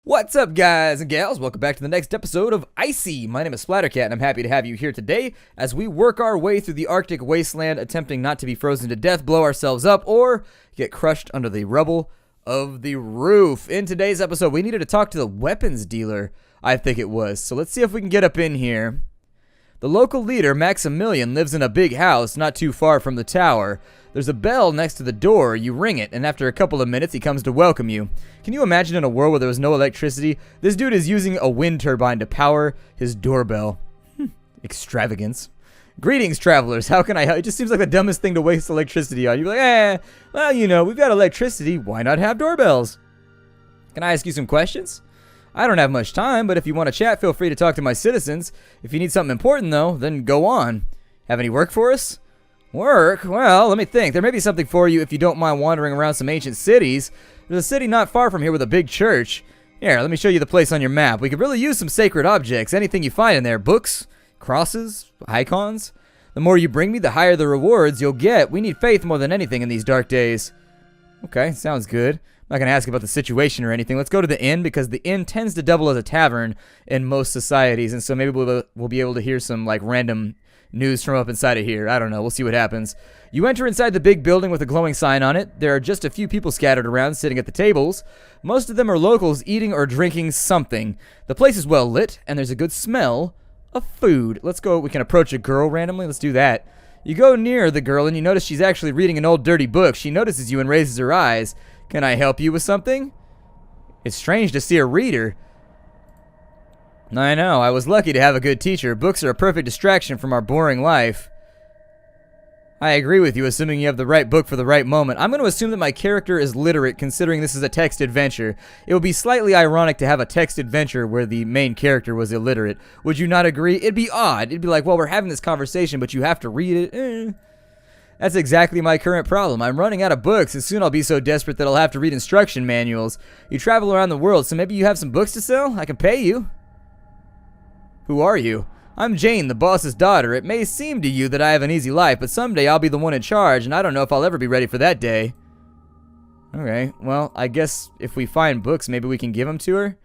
What's up, guys and gals? Welcome back to the next episode of ICY. My name is Splattercat, and I'm happy to have you here today as we work our way through the Arctic wasteland, attempting not to be frozen to death, blow ourselves up, or get crushed under the rubble of the roof. In today's episode, we needed to talk to the weapons dealer, I think it was. So let's see if we can get up in here. The local leader, Maximilian, lives in a big house not too far from the tower. There's a bell next to the door. You ring it, and after a couple of minutes, he comes to welcome you. Can you imagine in a world where there was no electricity? This dude is using a wind turbine to power his doorbell. Extravagance. Greetings, travelers. How can I help? It just seems like the dumbest thing to waste electricity on. You'd be like, well, you know, we've got electricity. Why not have doorbells? Can I ask you some questions? I don't have much time, but if you want to chat, feel free to talk to my citizens. If you need something important, though, then go on. Have any work for us? Work? Well, let me think. There may be something for you if you don't mind wandering around some ancient cities. There's a city not far from here with a big church. Here, let me show you the place on your map. We could really use some sacred objects. Anything you find in there. Books, crosses, icons. The more you bring me, the higher the rewards you'll get. We need faith more than anything in these dark days. Okay, sounds good. I'm not going to ask about the situation or anything. Let's go to the inn, because the inn tends to double as a tavern in most societies, and so maybe we'll be able to hear some like random news from up inside of here. I don't know. We'll see what happens. You enter inside the big building with a glowing sign on it. There are just a few people scattered around sitting at the tables. Most of them are locals eating or drinking something. The place is well lit, and there's a good smell of food. Let's go. We can approach a girl randomly. Let's do that. You go near the girl, and you notice she's actually reading an old dirty book. She notices you and raises her eyes. Can I help you with something? It's strange to see a reader. I know, I was lucky to have a good teacher. Books are a perfect distraction from our boring life. I agree with you, assuming you have the right book for the right moment. I'm going to assume that my character is literate, considering this is a text adventure. It would be slightly ironic to have a text adventure where the main character was illiterate. Would you not agree? It'd be odd. It'd be like, well, we're having this conversation, but you have to read it. That's exactly my current problem. I'm running out of books, and soon I'll be so desperate that I'll have to read instruction manuals. You travel around the world, so maybe you have some books to sell? I can pay you. Who are you? I'm Jane, the boss's daughter. It may seem to you that I have an easy life, but someday I'll be the one in charge, and I don't know if I'll ever be ready for that day. Okay, well, I guess if we find books, maybe we can give them to her?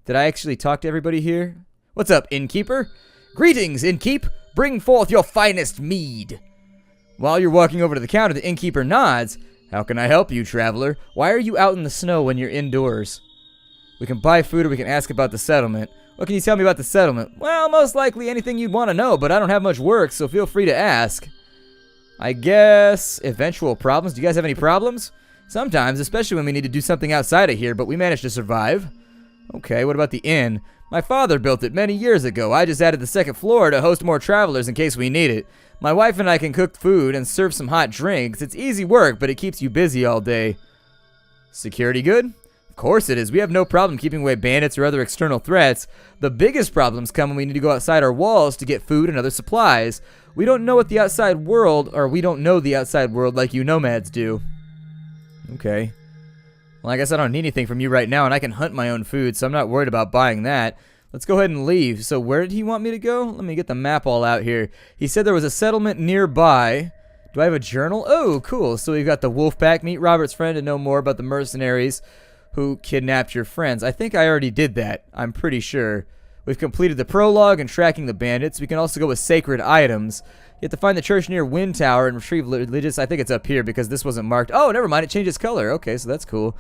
Did I actually talk to everybody here? What's up, innkeeper? Greetings, innkeep! Bring forth your finest mead! While you're walking over to the counter, the innkeeper nods. How can I help you, traveler? Why are you out in the snow when you're indoors? We can buy food or we can ask about the settlement. What can you tell me about the settlement? Well, most likely anything you'd want to know, but I don't have much work, so feel free to ask. I guess eventual problems. Do you guys have any problems? Sometimes, especially when we need to do something outside of here, but we managed to survive. Okay, what about the inn? My father built it many years ago. I just added the second floor to host more travelers in case we need it. My wife and I can cook food and serve some hot drinks. It's easy work, but it keeps you busy all day. Security good? Of course it is. We have no problem keeping away bandits or other external threats. The biggest problems come when we need to go outside our walls to get food and other supplies. We don't know the outside world like you nomads do. Okay. Well, I guess I don't need anything from you right now, and I can hunt my own food, so I'm not worried about buying that. Let's go ahead and leave. So where did he want me to go? Let me get the map all out here. He said there was a settlement nearby. Do I have a journal? Oh, cool. So we've got the wolf pack. Meet Robert's friend and know more about the mercenaries who kidnapped your friends. I think I already did that. I'm pretty sure. We've completed the prologue and tracking the bandits. We can also go with sacred items. You have to find the church near Wind Tower and retrieve religious. I think it's up here because this wasn't marked. Oh, never mind. It changed its color. Okay, so that's cool.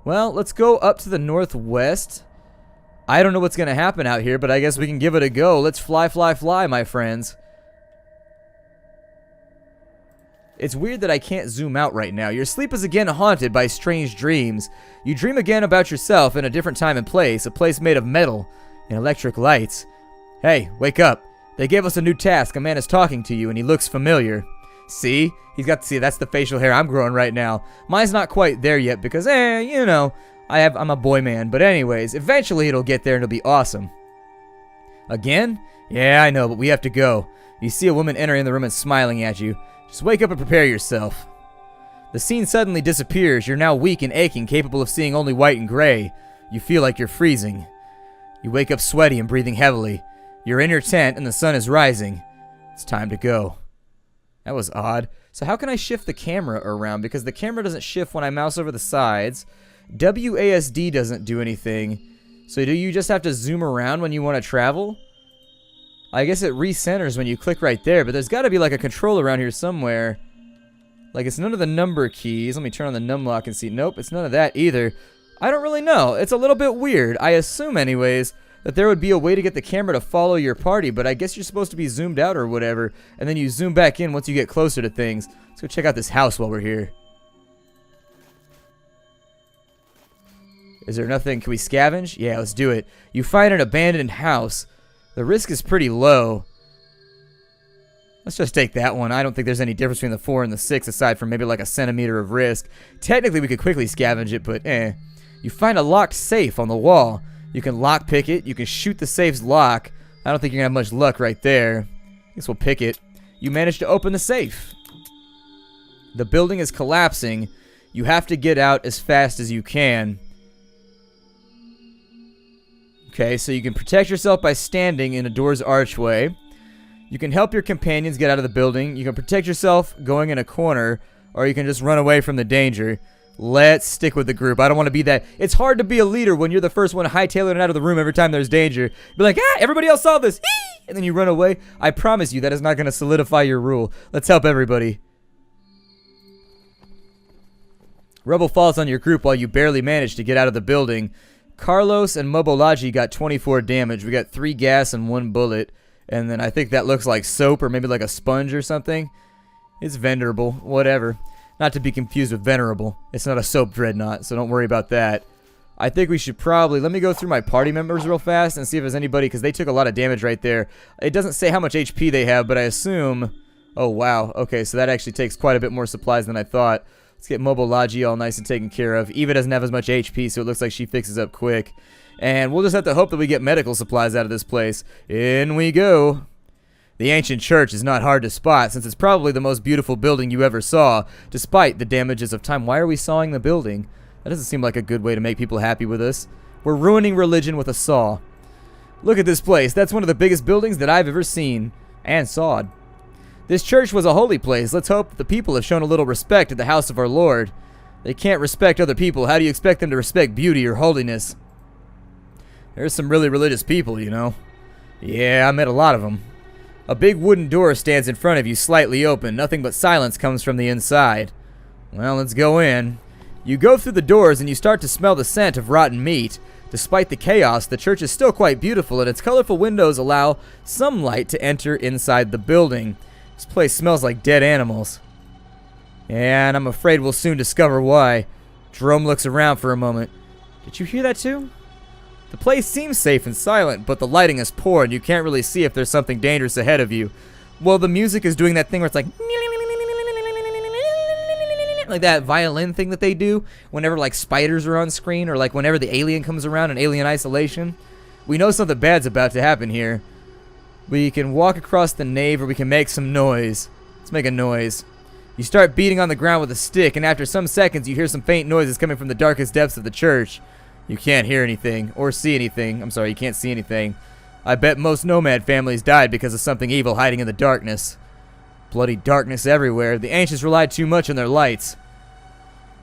Well, let's go up to the northwest. I don't know what's going to happen out here, but I guess we can give it a go. Let's fly, fly, fly, my friends. It's weird that I can't zoom out right now. Your sleep is again haunted by strange dreams. You dream again about yourself in a different time and place, a place made of metal and electric lights. Hey, wake up. They gave us a new task. A man is talking to you, and he looks familiar. See? That's the facial hair I'm growing right now. Mine's not quite there yet because, you know, I'm a boy man. But anyways, eventually it'll get there and it'll be awesome. Again? Yeah, I know, but we have to go. You see a woman entering the room and smiling at you. Just wake up and prepare yourself. The scene suddenly disappears. You're now weak and aching, capable of seeing only white and gray. You feel like you're freezing. You wake up sweaty and breathing heavily. You're in your tent and the sun is rising. It's time to go. That was odd. So how can I shift the camera around? Because the camera doesn't shift when I mouse over the sides. WASD doesn't do anything. So do you just have to zoom around when you want to travel? I guess it recenters when you click right there, but there's got to be like a control around here somewhere. Like it's none of the number keys. Let me turn on the numlock and see. Nope, it's none of that either. I don't really know. It's a little bit weird. I assume anyways that there would be a way to get the camera to follow your party, but I guess you're supposed to be zoomed out or whatever, and then you zoom back in once you get closer to things. Let's go check out this house while we're here. Is there nothing? Can we scavenge? Yeah, let's do it. You find an abandoned house. The risk is pretty low. Let's just take that one. I don't think there's any difference between the 4 and the 6 aside from maybe like a centimeter of risk. Technically, we could quickly scavenge it, but eh. You find a locked safe on the wall. You can lockpick it. You can shoot the safe's lock. I don't think you're going to have much luck right there. I guess we'll pick it. You managed to open the safe. The building is collapsing. You have to get out as fast as you can. Okay, so you can protect yourself by standing in a door's archway. You can help your companions get out of the building. You can protect yourself going in a corner, or you can just run away from the danger. Let's stick with the group. I don't want to be that. It's hard to be a leader when you're the first one hightailing it out of the room every time there's danger. Be like, ah, everybody else saw this. And then you run away. I promise you that is not going to solidify your rule. Let's help everybody. Rubble falls on your group while you barely manage to get out of the building. Carlos and Mobolaji got 24 damage. We got 3 gas and 1 bullet. And then I think that looks like soap or maybe like a sponge or something. It's venerable. Whatever. Not to be confused with venerable. It's not a soap dreadnought, so don't worry about that. I think we should probably... Let me go through my party members real fast and see if there's anybody, because they took a lot of damage right there. It doesn't say how much HP they have, but I assume... Oh, wow. Okay, so that actually takes quite a bit more supplies than I thought. Let's get Mobolaji all nice and taken care of. Eva doesn't have as much HP, so it looks like she fixes up quick. And we'll just have to hope that we get medical supplies out of this place. In we go. The ancient church is not hard to spot, since it's probably the most beautiful building you ever saw, despite the damages of time. Why are we sawing the building? That doesn't seem like a good way to make people happy with us. We're ruining religion with a saw. Look at this place. That's one of the biggest buildings that I've ever seen. And sawed. This church was a holy place. Let's hope that the people have shown a little respect at the house of our Lord. They can't respect other people. How do you expect them to respect beauty or holiness? There's some really religious people, you know. Yeah, I met a lot of them. A big wooden door stands in front of you, slightly open. Nothing but silence comes from the inside. Well, let's go in. You go through the doors and you start to smell the scent of rotten meat. Despite the chaos, the church is still quite beautiful, and its colorful windows allow some light to enter inside the building. This place smells like dead animals. And I'm afraid we'll soon discover why. Jerome looks around for a moment. Did you hear that too? The place seems safe and silent, but the lighting is poor and you can't really see if there's something dangerous ahead of you. Well, the music is doing that thing where it's like that violin thing that they do whenever like spiders are on screen, or like whenever the alien comes around in Alien Isolation. We know something bad's about to happen here. We can walk across the nave, or we can make some noise. Let's make a noise. You start beating on the ground with a stick, and after some seconds you hear some faint noises coming from the darkest depths of the church. You can't hear anything, or see anything. I'm sorry, you can't see anything. I bet most nomad families died because of something evil hiding in the darkness. Bloody darkness everywhere. The ancients relied too much on their lights.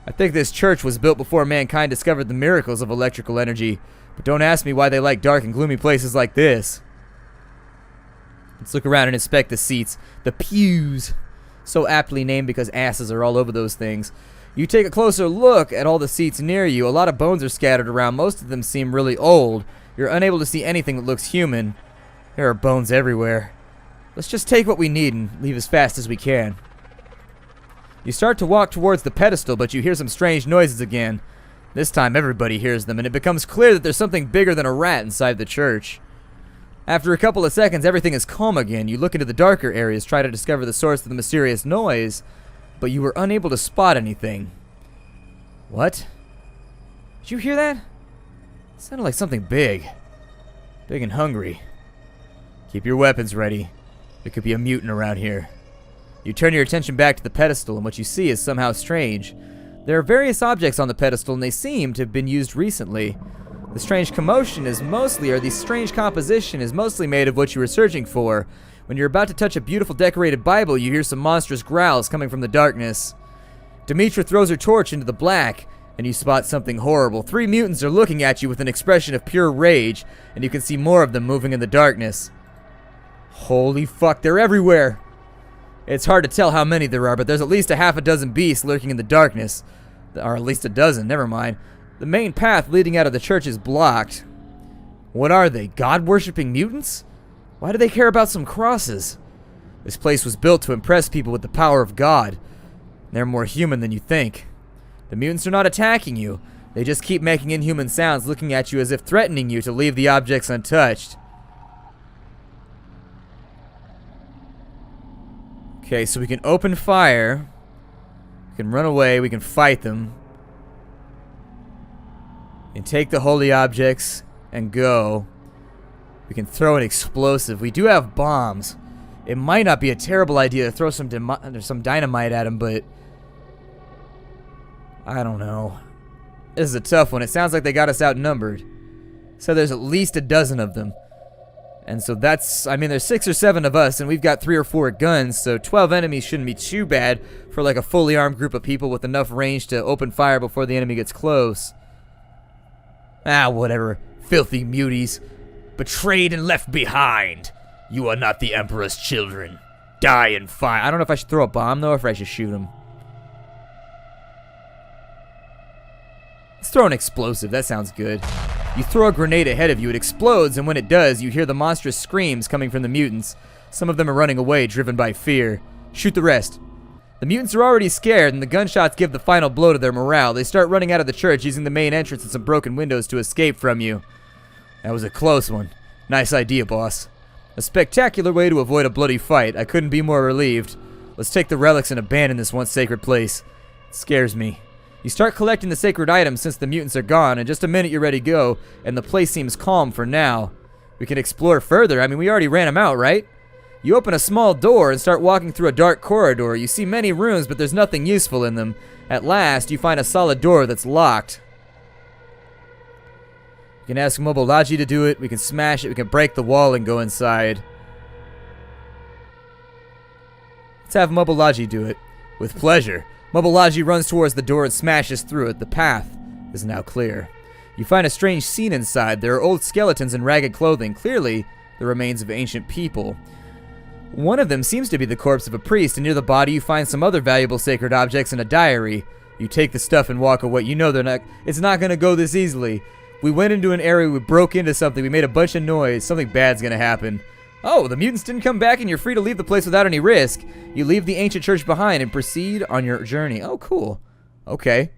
I think this church was built before mankind discovered the miracles of electrical energy. But don't ask me why they like dark and gloomy places like this. Let's look around and inspect the seats. The pews. So aptly named because asses are all over those things. You take a closer look at all the seats near you. A lot of bones are scattered around. Most of them seem really old. You're unable to see anything that looks human. There are bones everywhere. Let's just take what we need and leave as fast as we can. You start to walk towards the pedestal, but you hear some strange noises again. This time everybody hears them, and it becomes clear that there's something bigger than a rat inside the church. After a couple of seconds, everything is calm again. You look into the darker areas, try to discover the source of the mysterious noise, but you were unable to spot anything. What? Did you hear that? It sounded like something big. Big and hungry. Keep your weapons ready. There could be a mutant around here. You turn your attention back to the pedestal, and what you see is somehow strange. There are various objects on the pedestal, and they seem to have been used recently. The strange commotion is mostly, or the strange composition is mostly made of what you were searching for. When you're about to touch a beautiful decorated Bible, you hear some monstrous growls coming from the darkness. Demetra throws her torch into the black, and you spot something horrible. 3 mutants are looking at you with an expression of pure rage, and you can see more of them moving in the darkness. Holy fuck, they're everywhere! It's hard to tell how many there are, but there's at least a half a dozen beasts lurking in the darkness. Or at least a dozen, never mind. The main path leading out of the church is blocked. What are they, God-worshipping mutants? Why do they care about some crosses? This place was built to impress people with the power of God. They're more human than you think. The mutants are not attacking you. They just keep making inhuman sounds, looking at you as if threatening you to leave the objects untouched. Okay, so we can open fire. We can run away. We can fight them. We can take the holy objects and go. We can throw an explosive. We do have bombs. It might not be a terrible idea to throw some dynamite at them, but I don't know. This is a tough one. It sounds like they got us outnumbered. So there's at least a dozen of them. And so that's, I mean, there's 6 or 7 of us, and we've got 3 or 4 guns, so 12 enemies shouldn't be too bad for like a fully armed group of people with enough range to open fire before the enemy gets close. Ah, whatever. Filthy muties. Betrayed and left behind. You are not the Emperor's children. Die in fire. I don't know if I should throw a bomb, though, or if I should shoot him. Let's throw an explosive. That sounds good. You throw a grenade ahead of you, it explodes, and when it does, you hear the monstrous screams coming from the mutants. Some of them are running away, driven by fear. Shoot the rest. The mutants are already scared, and the gunshots give the final blow to their morale. They start running out of the church, using the main entrance and some broken windows to escape from you. That was a close one. Nice idea, boss. A spectacular way to avoid a bloody fight. I couldn't be more relieved. Let's take the relics and abandon this once sacred place. It scares me. You start collecting the sacred items since the mutants are gone. In just a minute you're ready to go, and the place seems calm for now. We can explore further. I mean, we already ran them out, right? You open a small door and start walking through a dark corridor. You see many rooms, but there's nothing useful in them. At last, you find a solid door that's locked. You can ask Mobolaji to do it. We can smash it. We can break the wall and go inside. Let's have Mobolaji do it. With pleasure. Mobolaji runs towards the door and smashes through it. The path is now clear. You find a strange scene inside. There are old skeletons in ragged clothing, clearly the remains of ancient people. One of them seems to be the corpse of a priest, and near the body you find some other valuable sacred objects and a diary. You take the stuff and walk away. You know it's not going to go this easily. We went into an area, we broke into something, we made a bunch of noise. Something bad's going to happen. Oh, the mutants didn't come back and you're free to leave the place without any risk. You leave the ancient church behind and proceed on your journey. Oh, cool. Okay.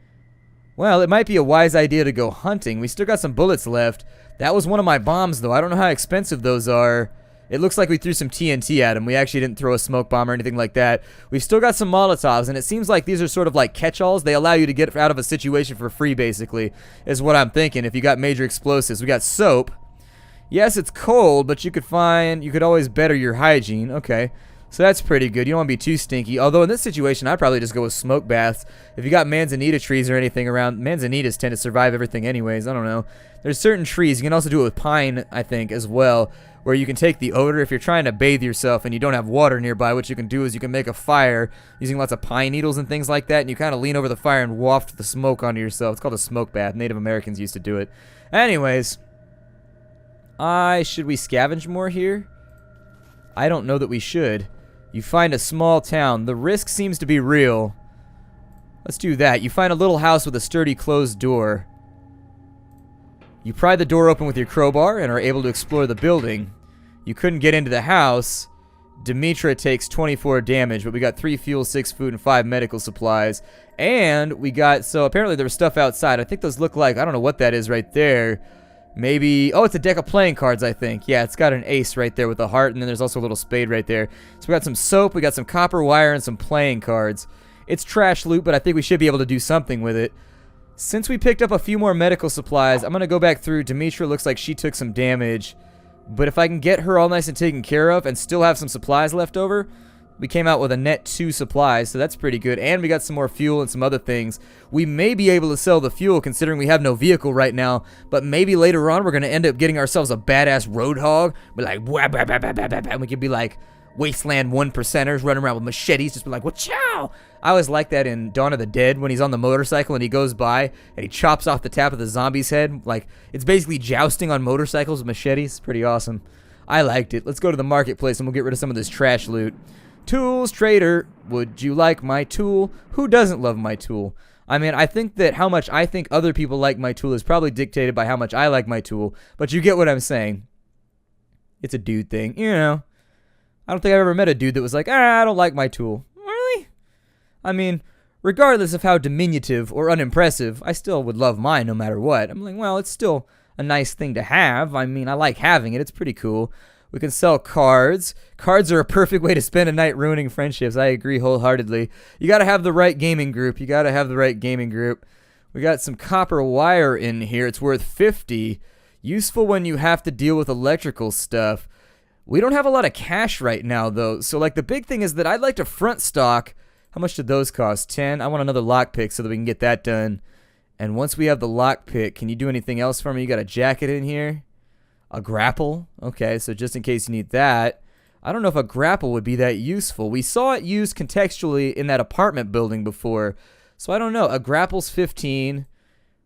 Well, it might be a wise idea to go hunting. We still got some bullets left. That was one of my bombs, though. I don't know how expensive those are. It looks like we threw some TNT at them. We actually didn't throw a smoke bomb or anything like that. We've still got some Molotovs, and it seems like these are sort of like catch-alls. They allow you to get out of a situation for free, basically, is what I'm thinking. If you got major explosives. We got soap. Yes, it's cold, but you could always better your hygiene. Okay, so that's pretty good. You don't want to be too stinky. Although in this situation, I'd probably just go with smoke baths. If you got manzanita trees or anything around, manzanitas tend to survive everything anyways. I don't know. There's certain trees. You can also do it with pine, I think, as well, where you can take the odor. If you're trying to bathe yourself and you don't have water nearby, what you can do is you can make a fire using lots of pine needles and things like that, and you kind of lean over the fire and waft the smoke onto yourself. It's called a smoke bath. Native Americans used to do it. Anyways, should we scavenge more here? I don't know that we should. You find a small town. The risk seems to be real. Let's do that. You find a little house with a sturdy closed door. You pry the door open with your crowbar and are able to explore the building. You couldn't get into the house. Demetra takes 24 damage, but we got 3 fuel, 6 food, and 5 medical supplies. And we got, so apparently there was stuff outside. I think those look like, I don't know what that is right there. Maybe, oh, it's a deck of playing cards, I think. Yeah, it's got an ace right there with a heart, and then there's also a little spade right there. So we got some soap, we got some copper wire, and some playing cards. It's trash loot, but I think we should be able to do something with it. Since we picked up a few more medical supplies, I'm going to go back through. Demetra looks like she took some damage. But if I can get her all nice and taken care of and still have some supplies left over, we came out with a net 2 supplies, so that's pretty good. And we got some more fuel and some other things. We may be able to sell the fuel considering we have no vehicle right now, but maybe later on we're going to end up getting ourselves a badass road hog. We're like, wah, bah, bah, bah, bah, bah, bah, and we could be like, wasteland 1%ers running around with machetes, just be like, "Wachow!" I always like that in Dawn of the Dead when he's on the motorcycle and he goes by and he chops off the top of the zombie's head. Like, it's basically jousting on motorcycles with machetes. Pretty awesome. I liked it. Let's go to the marketplace and we'll get rid of some of this trash loot. Tools, trader. Would you like my tool? Who doesn't love my tool? I mean, I think that how much I think other people like my tool is probably dictated by how much I like my tool, but you get what I'm saying. It's a dude thing, you know. I don't think I've ever met a dude that was like, I don't like my tool. Really? I mean, regardless of how diminutive or unimpressive, I still would love mine no matter what. I'm like, well, it's still a nice thing to have. I mean, I like having it. It's pretty cool. We can sell cards. Cards are a perfect way to spend a night ruining friendships. I agree wholeheartedly. You got to have the right gaming group. We got some copper wire in here. It's worth 50. Useful when you have to deal with electrical stuff. We don't have a lot of cash right now, though. So, like, the big thing is that I'd like to front stock. How much did those cost? 10. I want another lockpick so that we can get that done. And once we have the lockpick, can you do anything else for me? You got a jacket in here? A grapple? Okay, so just in case you need that. I don't know if a grapple would be that useful. We saw it used contextually in that apartment building before. So I don't know. A grapple's 15.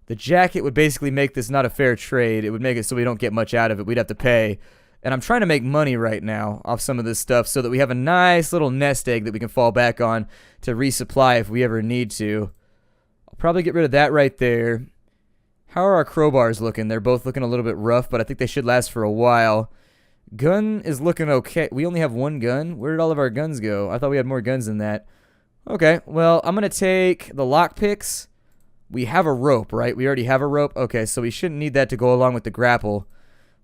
The jacket would basically make this not a fair trade. It would make it so we don't get much out of it. We'd have to pay. And I'm trying to make money right now off some of this stuff so that we have a nice little nest egg that we can fall back on to resupply if we ever need to. I'll probably get rid of that right there. How are our crowbars looking? They're both looking a little bit rough, but I think they should last for a while. Gun is looking okay. We only have one gun? Where did all of our guns go? I thought we had more guns than that. Okay, well, I'm going to take the lockpicks. We have a rope, right? We already have a rope? Okay, so we shouldn't need that to go along with the grapple.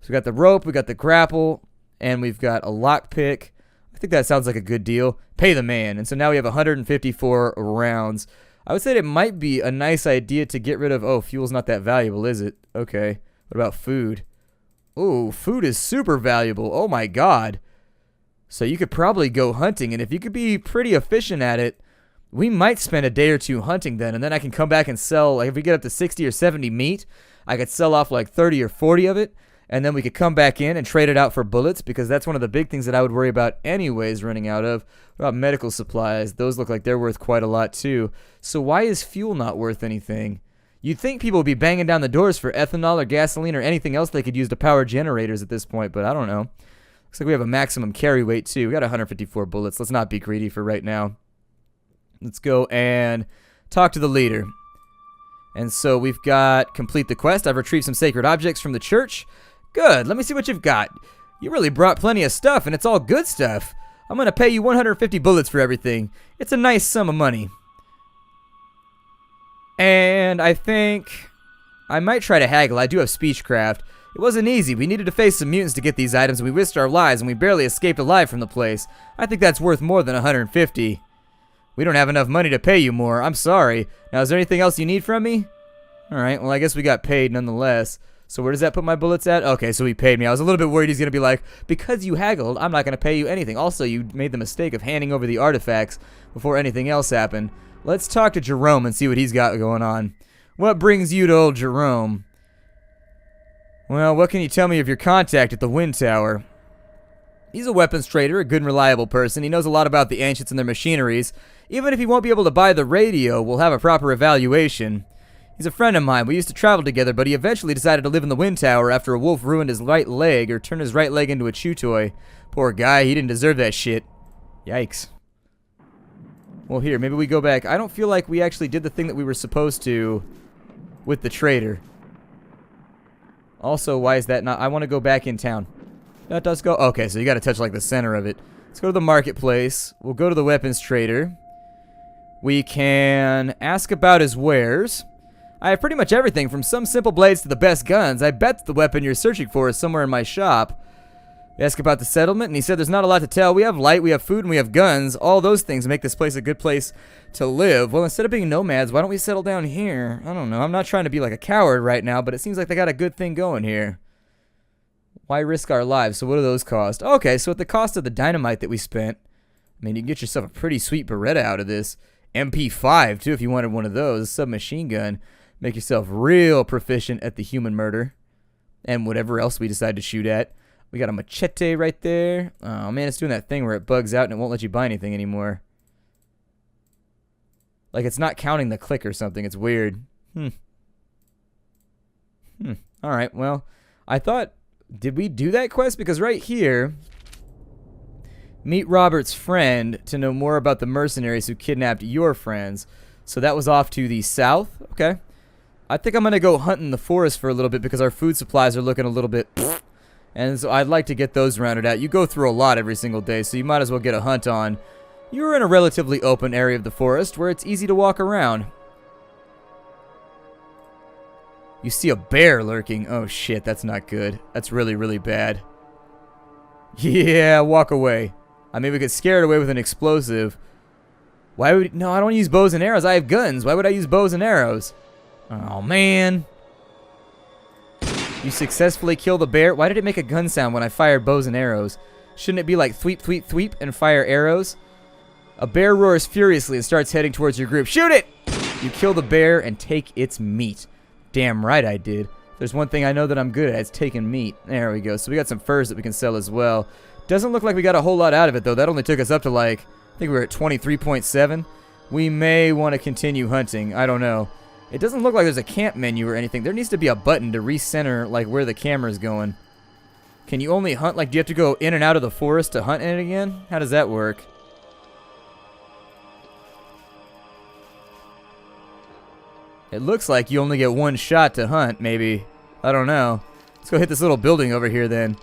So we got the rope, we got the grapple, and we've got a lockpick. I think that sounds like a good deal. Pay the man. And so now we have 154 rounds. I would say it might be a nice idea to get rid of... Oh, fuel's not that valuable, is it? Okay. What about food? Oh, food is super valuable. Oh, my God. So you could probably go hunting, and if you could be pretty efficient at it, we might spend a day or two hunting then, and then I can come back and sell... Like, if we get up to 60 or 70 meat, I could sell off like 30 or 40 of it, and then we could come back in and trade it out for bullets, because that's one of the big things that I would worry about anyways running out of. What about medical supplies? Those look like they're worth quite a lot too. So why is fuel not worth anything? You'd think people would be banging down the doors for ethanol or gasoline or anything else they could use to power generators at this point, but I don't know. Looks like we have a maximum carry weight too. We got 154 bullets. Let's not be greedy for right now. Let's go and talk to the leader. And so we've got complete the quest. I've retrieved some sacred objects from the church. Good. Let me see what you've got. You really brought plenty of stuff, and it's all good stuff. I'm going to pay you 150 bullets for everything. It's a nice sum of money. And I think I might try to haggle. I do have speechcraft. It wasn't easy. We needed to face some mutants to get these items, and we risked our lives, and we barely escaped alive from the place. I think that's worth more than 150. We don't have enough money to pay you more. I'm sorry. Now, is there anything else you need from me? All right. Well, I guess we got paid nonetheless. So where does that put my bullets at? Okay, so he paid me. I was a little bit worried he's going to be like, because you haggled, I'm not going to pay you anything. Also, you made the mistake of handing over the artifacts before anything else happened. Let's talk to Jerome and see what he's got going on. What brings you to old Jerome? Well, what can you tell me of your contact at the Wind Tower? He's a weapons trader, a good and reliable person. He knows a lot about the Ancients and their machineries. Even if he won't be able to buy the radio, we'll have a proper evaluation. He's a friend of mine. We used to travel together, but he eventually decided to live in the Wind Tower after a wolf ruined his right leg or turned his right leg into a chew toy. Poor guy, he didn't deserve that shit. Yikes. Well, here, maybe we go back. I don't feel like we actually did the thing that we were supposed to with the trader. Also, why is that not... I want to go back in town. That does go... Okay, so you got to touch like the center of it. Let's go to the marketplace. We'll go to the weapons trader. We can ask about his wares. I have pretty much everything from some simple blades to the best guns. I bet the weapon you're searching for is somewhere in my shop. We ask about the settlement, and he said there's not a lot to tell. We have light, we have food, and we have guns. All those things make this place a good place to live. Well, instead of being nomads, why don't we settle down here? I don't know. I'm not trying to be like a coward right now, but it seems like they got a good thing going here. Why risk our lives? So what do those cost? Okay, so at the cost of the dynamite that we spent, I mean, you can get yourself a pretty sweet Beretta out of this. MP5, too, if you wanted one of those. A submachine gun. Make yourself real proficient at the human murder. And whatever else we decide to shoot at. We got a machete right there. Oh, man, it's doing that thing where it bugs out and it won't let you buy anything anymore. Like, it's not counting the click or something. It's weird. Alright, well, I thought... Did we do that quest? Because right here... Meet Robert's friend to know more about the mercenaries who kidnapped your friends. So that was off to the south. Okay. I think I'm going to go hunt in the forest for a little bit because our food supplies are looking a little bit... And so I'd like to get those rounded out. You go through a lot every single day, so you might as well get a hunt on. You're in a relatively open area of the forest where it's easy to walk around. You see a bear lurking. Oh shit, that's not good. That's really, really bad. Yeah, walk away. I mean, we could scare it away with an explosive. Why would... No, I don't use bows and arrows. I have guns. Why would I use bows and arrows? Oh, man. You successfully kill the bear. Why did it make a gun sound when I fired bows and arrows? Shouldn't it be like thweep, thweep, thweep and fire arrows? A bear roars furiously and starts heading towards your group. Shoot it! You kill the bear and take its meat. Damn right I did. There's one thing I know that I'm good at. It's taking meat. There we go. So we got some furs that we can sell as well. Doesn't look like we got a whole lot out of it, though. That only took us up to, like, I think we were at 23.7. We may want to continue hunting. I don't know. It doesn't look like there's a camp menu or anything. There needs to be a button to recenter, like, where the camera's going. Can you only hunt? Like, do you have to go in and out of the forest to hunt in it again? How does that work? It looks like you only get one shot to hunt, maybe. I don't know. Let's go hit this little building over here, then.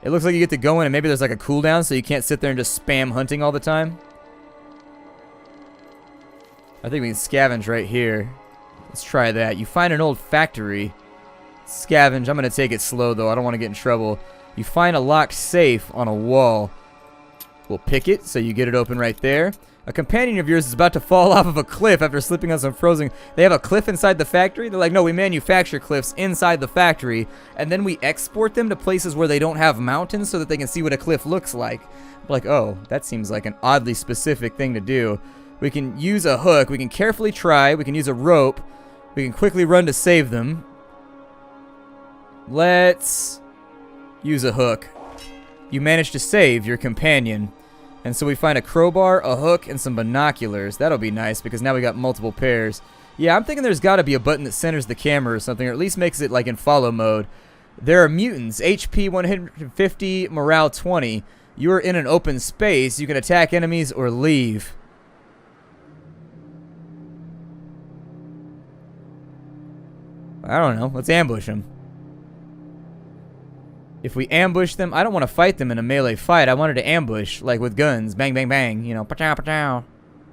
It looks like you get to go in and maybe there's like a cooldown so you can't sit there and just spam hunting all the time. I think we can scavenge right here. Let's try that. You find an old factory. Scavenge. I'm going to take it slow, though. I don't want to get in trouble. You find a locked safe on a wall. We'll pick it so you get it open right there. A companion of yours is about to fall off of a cliff after slipping on some frozen... They have a cliff inside the factory? They're like, no, we manufacture cliffs inside the factory, and then we export them to places where they don't have mountains so that they can see what a cliff looks like. Like, oh, that seems like an oddly specific thing to do. We can use a hook. We can carefully try. We can use a rope. We can quickly run to save them. Let's use a hook. You managed to save your companion. And so we find a crowbar, a hook, and some binoculars. That'll be nice because now we got multiple pairs. Yeah, I'm thinking there's got to be a button that centers the camera or something, or at least makes it like in follow mode. There are mutants. HP 150, morale 20. You are in an open space. You can attack enemies or leave. I don't know. Let's ambush them. If we ambush them, I don't want to fight them in a melee fight. I wanted to ambush, like with guns. Bang, bang, bang. You know, pa-chow, pa-chow.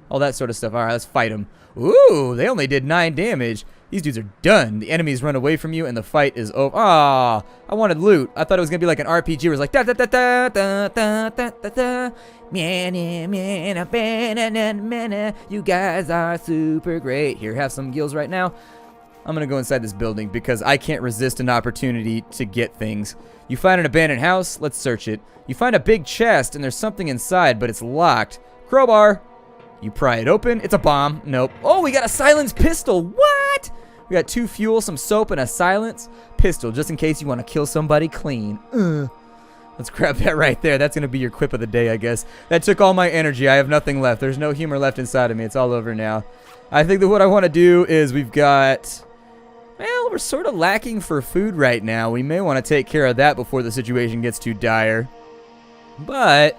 All that sort of stuff. All right, let's fight them. Ooh, they only did 9 damage. These dudes are done. The enemies run away from you, and the fight is over. Ah, I wanted loot. I thought it was going to be like an RPG where it's like, da-da-da-da-da-da-da-da-da. You guys are super great. Here, have some gills right now. I'm going to go inside this building because I can't resist an opportunity to get things. You find an abandoned house. Let's search it. You find a big chest, and there's something inside, but it's locked. Crowbar. You pry it open. It's a bomb. Nope. Oh, we got a silenced pistol. What? We got 2 fuel, some soap, and a silence pistol, just in case you want to kill somebody clean. Let's grab that right there. That's going to be your quip of the day, I guess. That took all my energy. I have nothing left. There's no humor left inside of me. It's all over now. I think that what I want to do is we've got... Well, we're sort of lacking for food right now. We may want to take care of that before the situation gets too dire. But,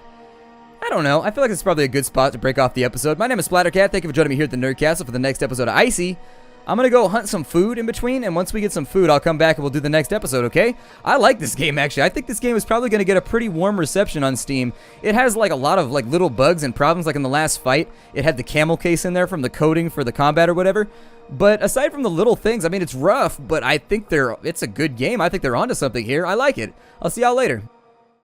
I don't know. I feel like it's probably a good spot to break off the episode. My name is Splattercat. Thank you for joining me here at the Nerd Castle for the next episode of ICY. I'm going to go hunt some food in between, and once we get some food, I'll come back and we'll do the next episode, okay? I like this game, actually. I think this game is probably going to get a pretty warm reception on Steam. It has, like, a lot of, like, little bugs and problems, like in the last fight. It had the camel case in there from the coating for the combat or whatever. But aside from the little things, I mean, it's rough, but I think it's a good game. I think they're onto something here. I like it. I'll see y'all later.